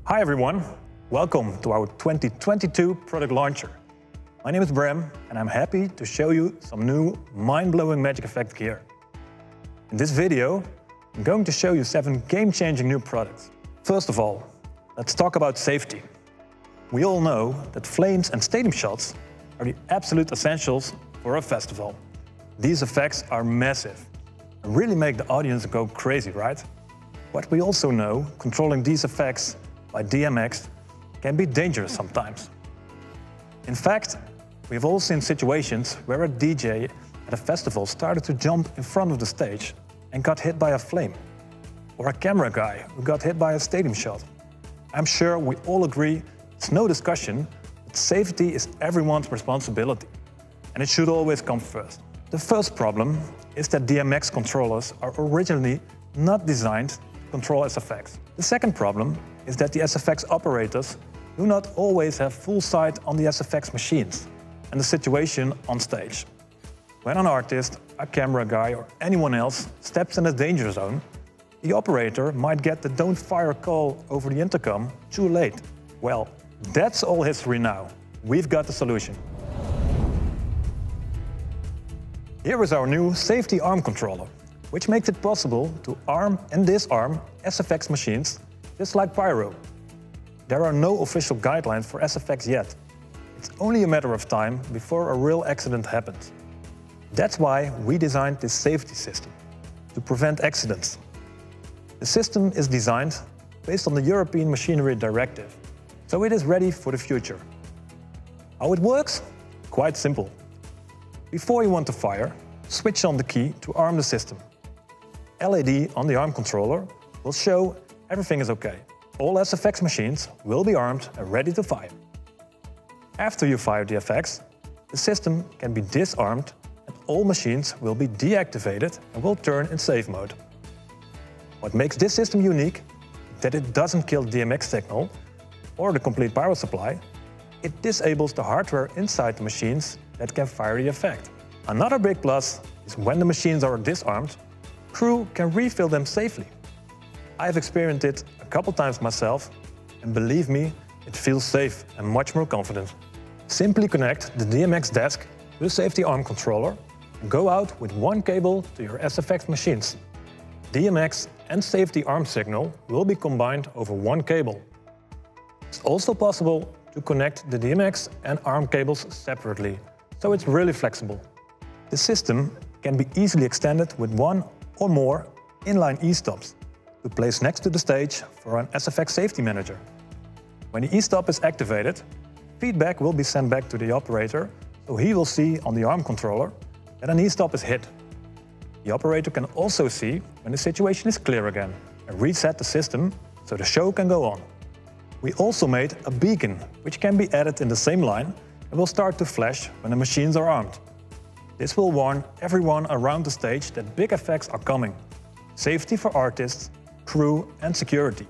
Hi everyone, welcome to our 2022 product launcher. My name is Bram and I'm happy to show you some new mind-blowing MAGICFX gear. In this video, I'm going to show you 7 game-changing new products. First of all, let's talk about safety. We all know that flames and stadium shots are the absolute essentials for a festival. These effects are massive and really make the audience go crazy, right? But we also know controlling these effects by DMX can be dangerous sometimes. In fact, we've all seen situations where a DJ at a festival started to jump in front of the stage and got hit by a flame, or a camera guy who got hit by a stadium shot. I'm sure we all agree it's no discussion that safety is everyone's responsibility, and it should always come first. The first problem is that DMX controllers are originally not designed to control SFX. The second problem is that the SFX operators do not always have full sight on the SFX machines and the situation on stage. When an artist, a camera guy or anyone else steps in a danger zone, the operator might get the "don't fire" call over the intercom too late. Well, that's all history now. We've got the solution. Here is our new safety arm controller, which makes it possible to arm and disarm SFX machines just like pyro. There are no official guidelines for SFX yet. It's only a matter of time before a real accident happens. That's why we designed this safety system, to prevent accidents. The system is designed based on the European Machinery Directive, so it is ready for the future. How it works? Quite simple. Before you want to fire, switch on the key to arm the system. LED on the arm controller will show everything is okay. All SFX machines will be armed and ready to fire. After you fire the FX, the system can be disarmed and all machines will be deactivated and will turn in safe mode. What makes this system unique is that it doesn't kill DMX signal or the complete power supply. It disables the hardware inside the machines that can fire the effect. Another big plus is when the machines are disarmed, crew can refill them safely. I've experienced it a couple times myself, and believe me, it feels safe and much more confident. Simply connect the DMX desk to the safety arm controller and go out with one cable to your SFX machines. DMX and safety arm signal will be combined over one cable. It's also possible to connect the DMX and arm cables separately, so it's really flexible. The system can be easily extended with one or more inline e-stops to place next to the stage for an SFX safety manager. When the e-stop is activated, feedback will be sent back to the operator, so he will see on the arm controller that an e-stop is hit. The operator can also see when the situation is clear again and reset the system so the show can go on. We also made a beacon, which can be added in the same line and will start to flash when the machines are armed. This will warn everyone around the stage that big effects are coming. Safety for artists, crew and security.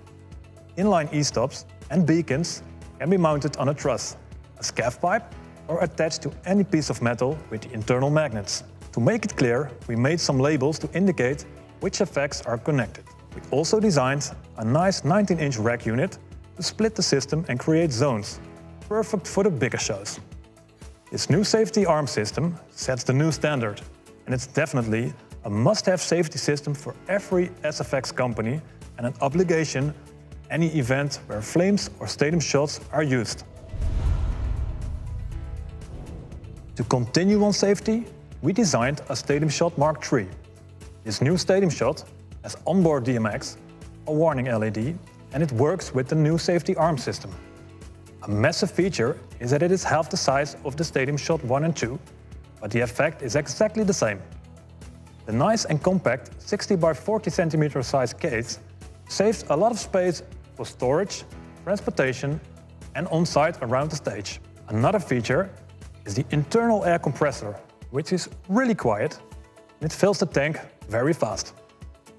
Inline e-stops and beacons can be mounted on a truss, a scav pipe or attached to any piece of metal with the internal magnets. To make it clear, we made some labels to indicate which effects are connected. We also designed a nice 19-inch rack unit to split the system and create zones, perfect for the bigger shows. This new safety arm system sets the new standard, and it's definitely a must-have safety system for every SFX company and an obligation any event where flames or stadium shots are used. To continue on safety, we designed a Stadium Shot Mark III. This new Stadium Shot has onboard DMX, a warning LED, and it works with the new safety arm system. A massive feature is that it is half the size of the Stadium Shot 1 and 2, but the effect is exactly the same. The nice and compact 60 by 40 cm size case saves a lot of space for storage, transportation and on-site around the stage. Another feature is the internal air compressor, which is really quiet and it fills the tank very fast.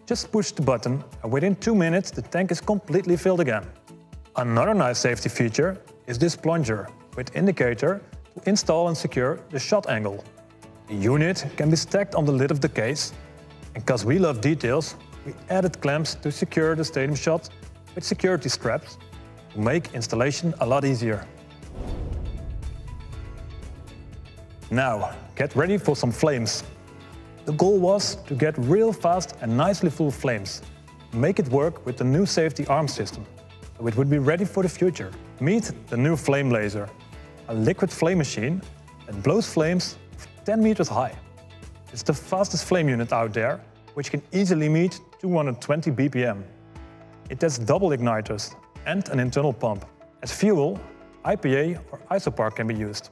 Just push the button and within 2 minutes the tank is completely filled again. Another nice safety feature is this plunger with indicator to install and secure the shot angle. The unit can be stacked on the lid of the case, and because we love details, we added clamps to secure the Stadium Shot with security straps to make installation a lot easier. Now, get ready for some flames. The goal was to get real fast and nicely full flames, make it work with the new safety arm system, so it would be ready for the future. Meet the new FLAMEBLAZER, a liquid flame machine that blows flames 10 meters high. It's the fastest flame unit out there, which can easily meet 220 BPM. It has double igniters and an internal pump. As fuel, IPA or isopark can be used.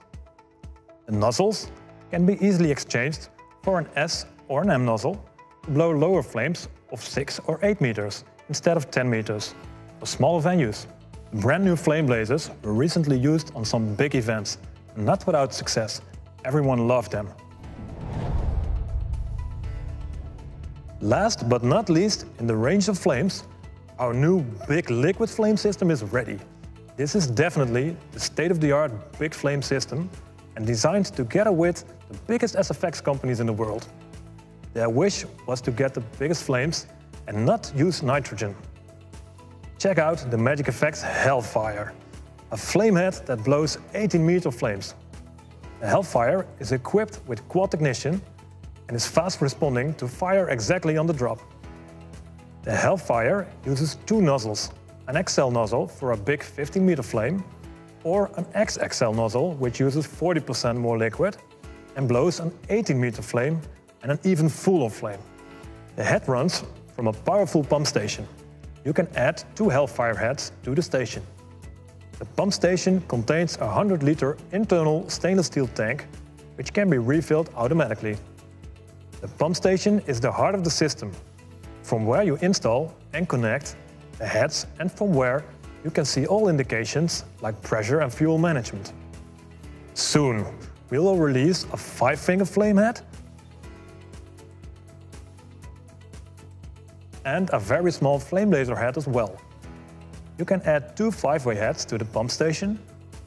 The nozzles can be easily exchanged for an S or an M nozzle to blow lower flames of 6 or 8 meters instead of 10 meters for smaller venues. The brand new FLAMEBLAZERs were recently used on some big events, and not without success. Everyone loved them. Last but not least, in the range of flames, our new big liquid flame system is ready. This is definitely the state-of-the-art big flame system and designed together with the biggest SFX companies in the world. Their wish was to get the biggest flames and not use nitrogen. Check out the MAGICFX Hellfire, a flame head that blows 18-meter flames. The Hellfire is equipped with quad ignition and is fast responding to fire exactly on the drop. The Hellfire uses two nozzles, an XL nozzle for a big 15-meter flame, or an XXL nozzle which uses 40% more liquid and blows an 18-meter flame and an even fuller flame. The head runs from a powerful pump station. You can add two Hellfire heads to the station. The pump station contains a 100-liter internal stainless steel tank which can be refilled automatically. The pump station is the heart of the system, from where you install and connect the heads and from where you can see all indications like pressure and fuel management. Soon, we will release a 5-finger flame head and a very small FLAMEBLAZER head as well. You can add two 5-way heads to the pump station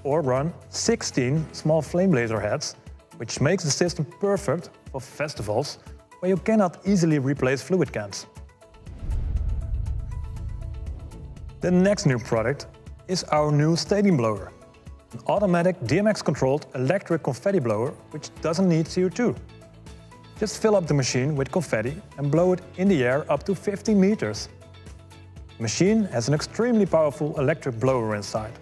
or run 16 small FLAMEBLAZER heads, which makes the system perfect for festivals where you cannot easily replace fluid cans. The next new product is our new STADIUMBLOWER, an automatic DMX-controlled electric confetti blower which doesn't need CO2. Just fill up the machine with confetti and blow it in the air up to 15 meters. The machine has an extremely powerful electric blower inside.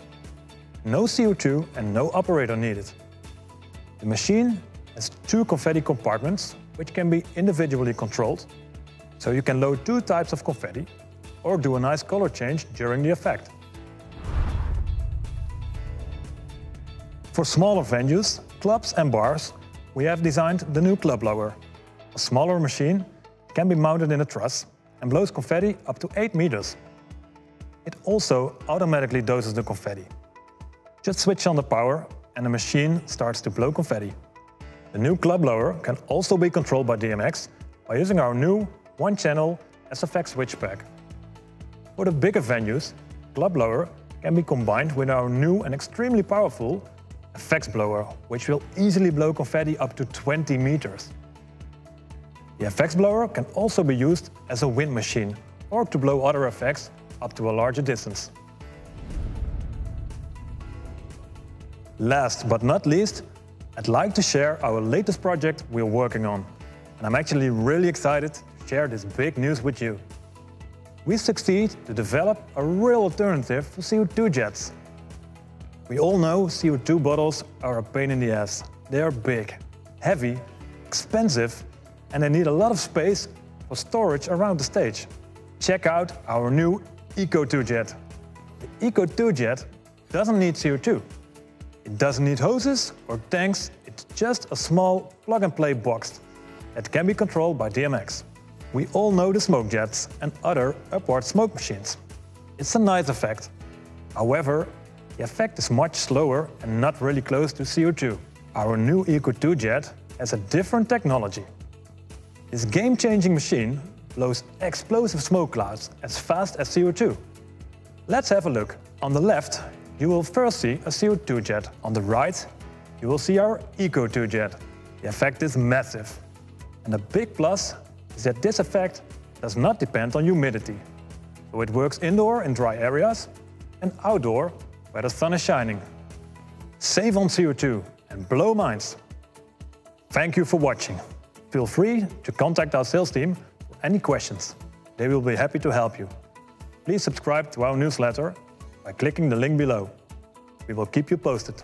No CO2 and no operator needed. The machine has two confetti compartments which can be individually controlled, so you can load two types of confetti or do a nice color change during the effect. For smaller venues, clubs and bars, we have designed the new CLUBBLOWER. A smaller machine can be mounted in a truss and blows confetti up to 8 meters. It also automatically doses the confetti. Just switch on the power and the machine starts to blow confetti. The new CLUBBLOWER can also be controlled by DMX by using our new one-channel SFX switch pack. For the bigger venues, CLUBBLOWER can be combined with our new and extremely powerful FX blower, which will easily blow confetti up to 20 meters. The FX blower can also be used as a wind machine or to blow other effects up to a larger distance. Last but not least, I'd like to share our latest project we're working on. And I'm actually really excited to share this big news with you. We succeed to develop a real alternative for CO2 jets. We all know CO2 bottles are a pain in the ass. They are big, heavy, expensive, and they need a lot of space for storage around the stage. Check out our new 𝗃𝗃𝗃𝗃. The 𝗃𝗃𝗃𝗃𝗃 doesn't need CO2. It doesn't need hoses or tanks, it's just a small plug-and-play box that can be controlled by DMX. We all know the smoke jets and other upward smoke machines. It's a nice effect. However, the effect is much slower and not really close to CO2. Our new 𝗃𝗃𝗃𝗃 has a different technology. This game-changing machine blows explosive smoke clouds as fast as CO2. Let's have a look. On the left, you will first see a CO2 jet. On the right, you will see our 𝗃𝗃𝗃𝗃. The effect is massive. And the big plus is that this effect does not depend on humidity. So it works indoor in dry areas, and outdoor where the sun is shining. Save on CO2 and blow minds. Thank you for watching. Feel free to contact our sales team for any questions. They will be happy to help you. Please subscribe to our newsletter by clicking the link below. We will keep you posted.